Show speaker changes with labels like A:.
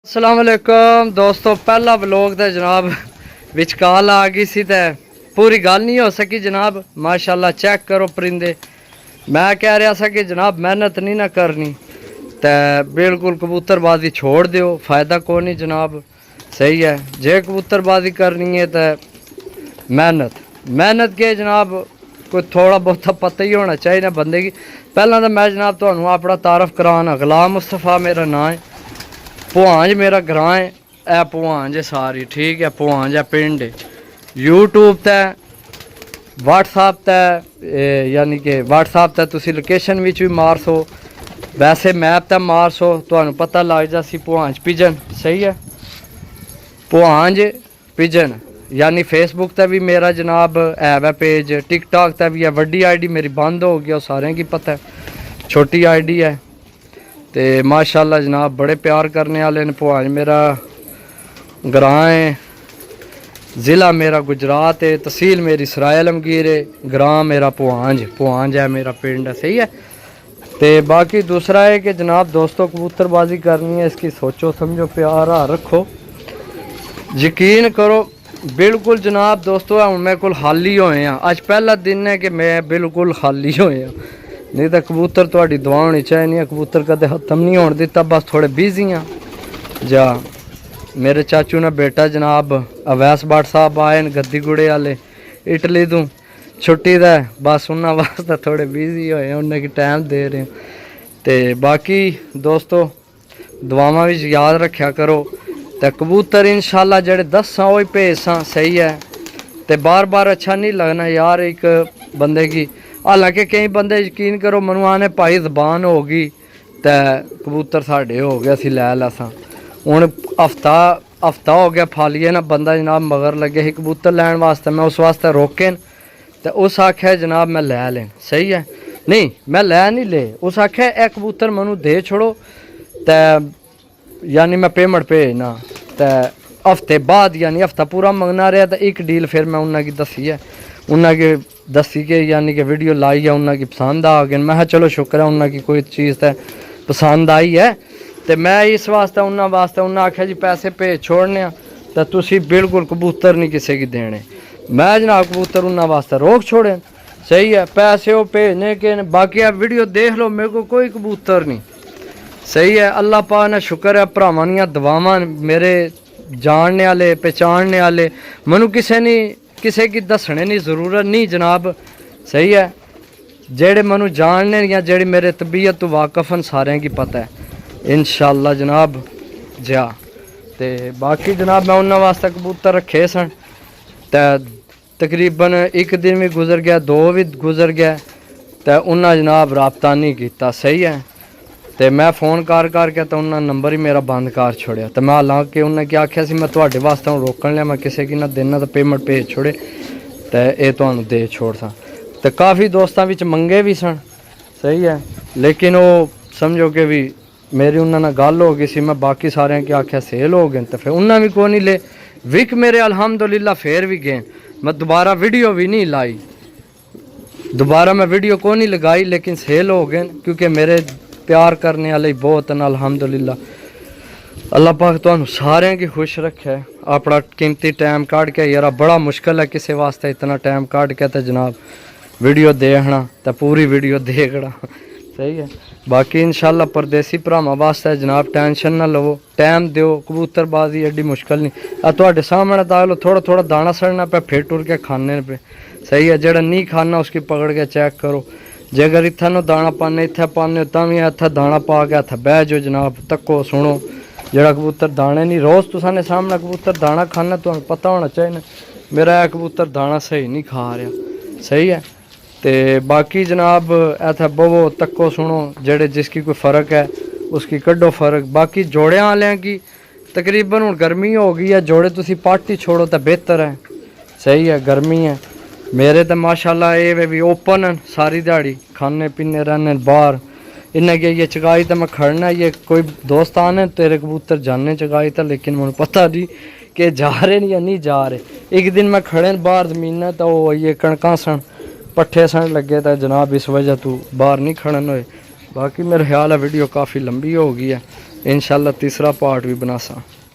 A: अस्सलाम वालेकुम दोस्तों, पहला व्लॉग तो जनाब विच कॉल आ गई सी ते पूरी गल नहीं हो सकी जनाब। माशाल्लाह चेक करो परिंदे। मैं कह रहा था कि जनाब मेहनत नहीं ना करनी तो बिल्कुल कबूतरबाजी छोड़ दियो, फ़ायदा को नहीं जनाब। सही है, जे कबूतरबाजी करनी है तो मेहनत के जनाब कोई थोड़ा बहुत पता ही होना चाहिए ना बंदे की। पहला तो मैं जनाब तो अपना तारफ़ कराना, गुलाम मुस्तफ़ा मेरा नाम है, भुआंज मेरा ग्रां है, ए भुआंज है सारी, ठीक है, भुआंज है पिंड है। यूट्यूब ते व्हाट्सएप ते यानी कि व्हाट्सएप ते तुसी लोकेशन विच भी मार सो, वैसे मैप ते मार सो, तुहानू पता लग जासी भुआंज पिजन। सही है, भुआंज पिजन। यानी फेसबुक ते भी मेरा जनाब है पेज, टिकटॉक ते भी है। वड्डी आईडी मेरी बंद हो गई, सारें की पता है, छोटी आईडी है। तो माशाल्लाह जनाब बड़े प्यार करने वाले ने। भुआंज मेरा ग्रां है, ज़िला मेरा गुजरात है, तहसील मेरी सराय आलमगीर है, ग्रां मेरा भुआंज है मेरा पिंड है। सही है। तो बाकी दूसरा है कि जनाब दोस्तों कबूतरबाजी करनी है, इसकी सोचो समझो प्यार रखो, यकीन करो बिल्कुल जनाब। दोस्तों हूँ मैं कोल खाली होए हैं, अज पहला दिन है कि मैं बिल्कुल खाली होए हैं, नहीं तो कबूतर थोड़ी दुआ होनी चाहिए। कबूतर कदे खत्म नहीं होने दिता, बस थोड़े बिजी हाँ। जा मेरे चाचू ने बेटा जनाब अवैस भट्ट साहब आए न गद्दी गुड़े वाले इटली तू, छुट्टी दा बस उन्होंने वास्ते थोड़े बिजी होए, उन्हें की टाइम दे रहे। तो बाकी दोस्तों दुआवां भी याद रखा करो। तो कबूतर इंशाल्लाह जेड़े 10 वही भेजा। सही है। तो बार बार अच्छा नहीं लगना यार एक बंदे की। हालांकि कई बंदे यकीन करो मनु आने भाई जबान हो गई तो कबूतर साढ़े हो गए, असी लै लसा। हूँ हफ्ता हो गया फालिए ना, बंदा जनाब मगर लगे ही कबूतर लैन वास्ते, मैं उस वास्ते रोके तो उस आख्या जनाब मैं लै लें। सही है, नहीं मैं लै नहीं ले, उस आख्या ए कबूतर मनु दे छोड़ो तो यानी मैं पेमेंट भेजना। तो हफ्ते बाद यानी हफ्ता पूरा मंगना रहा तो एक डील फिर मैं उन्होंने दसी है, उन्होंने दसी के यानी कि वीडियो लाई है, उन्होंने पसंद आ गए। मैं चलो शुक्र है उन्होंने कोई चीज़ तो पसंद आई है। तो मैं इस वास्ते उन्होंने आख्या जी पैसे भेज छोड़ने तो तुसी बिल्कुल कबूतर नहीं किसी की देने। मैं जनाब कबूतर उन्होंने वास्ते रोक छोड़े। सही है, पैसे वो भेजने के, बाकी आप वीडियो देख लो, मेरे को कोई कबूतर नहीं। सही है, अल्लाह पाक ने शुक्र है, भरावां दियां दुआवां मेरे जानने वाले पहचानने वाले, मनु किसी की दसने नहीं ज़रूरत नहीं जनाब। सही है, जेड़े मनु जानने या जेड़ी मेरे तबीयत तो वाकफन सारें की पता है इंशाल्लाह जनाब जा। तो बाकी जनाब मैं उन्होंने वास्ते कबूतर रखे सन, तो तकरीबन एक दिन भी गुजर गया, 2 भी गुजर गया, तो उन्हें जनाब रबता नहीं किया। सही है, तो मैं फ़ोन करके तो उन्होंने नंबर ही मेरा बंद कर छोड़िया। तो मैं हालांकि उन्हें क्या आख्या सी मैं थोड़े वास्ते हूँ रोकन लिया, मैं किसी की ना देना तो पेमेंट भेज छोड़े तो ये तुहानू दे छोड़ सा। तो काफ़ी दोस्तों विच मंगे भी सन। सही है, लेकिन वो समझो कि भी मेरी उन्होंने गल हो गई सी, मैं बाकी सारे की आख्या सेल हो गए, तो फिर उन्हें भी कोई नहीं ले विक मेरे अल्हम्दुलिल्लाह फिर भी गए। मैं दोबारा वीडियो भी नहीं लाई, दोबारा मैं वीडियो को नहीं लगाई, लेकिन सेल हो गए क्योंकि मेरे प्यार करने वाले बहुत न अल्हम्दुलिल्लाह। अल्लाह पाक तुहानू सारें की खुश रखे। अपना कीमती टाइम काट के, यार बड़ा मुश्किल है किसी वास्ते इतना टाइम काट के तो जनाब वीडियो देखना तो पूरी वीडियो देखना। सही है, बाकी इंशाल्लाह परदेसी भरावां वास्ते जनाब टेंशन ना लवो, टाइम दियो, कबूतरबाजी एडी मुश्किल नहीं। तुहाडे सामने देख लो, थोड़ा थोड़ा दाना सड़ना पे, फिर टुर के खाने पे। सही है, जेड़ा नहीं खाना उसकी पकड़ के चेक करो। जे अगर इत्थे दाना पाने इत्थे पाने तो भी इत्थे दाना पा के इत्थे बह जाओ जनाब, तक्को सुनो। जेड़ा कबूतर दाने नहीं, रोज़ तुसाने सामने कबूतर दाना खाना, तो पता होना चाहिए मेरा कबूतर दाना सही नहीं खा रहा। सही है, तो बाकी जनाब इत्थे बवो तक्को सुनो, जेड़े जिसकी कोई फ़र्क है उसकी कड्डो फ़र्क। बाकी जोड़ियां वाले की तकरीबन हूँ गर्मी हो गई है, जोड़े तुसी पट ही छोड़ो तो बेहतर है। सही है, गर्मी है। मेरे तो माशाल्लाह ये भी ओपन है सारी दिहाड़ी, खाने पीने रहने बाहर। इन्हें ये चगाई तो मैं खड़ना, ये कोई दोस्त आने तेरे कबूतर जाने चगाई था, लेकिन मुझे पता नहीं कि जा रहे या नहीं जा रहे। एक दिन मैं खड़े बाहर ज़मीन तो वो ये कणकां सन पट्ठे सन लगे, तो जनाब इस वजह तू बाहर नहीं खड़न होए। बाकी मेरा ख्याल है वीडियो काफ़ी लंबी हो गई है, इंशाल्लाह तीसरा पार्ट भी बनासा।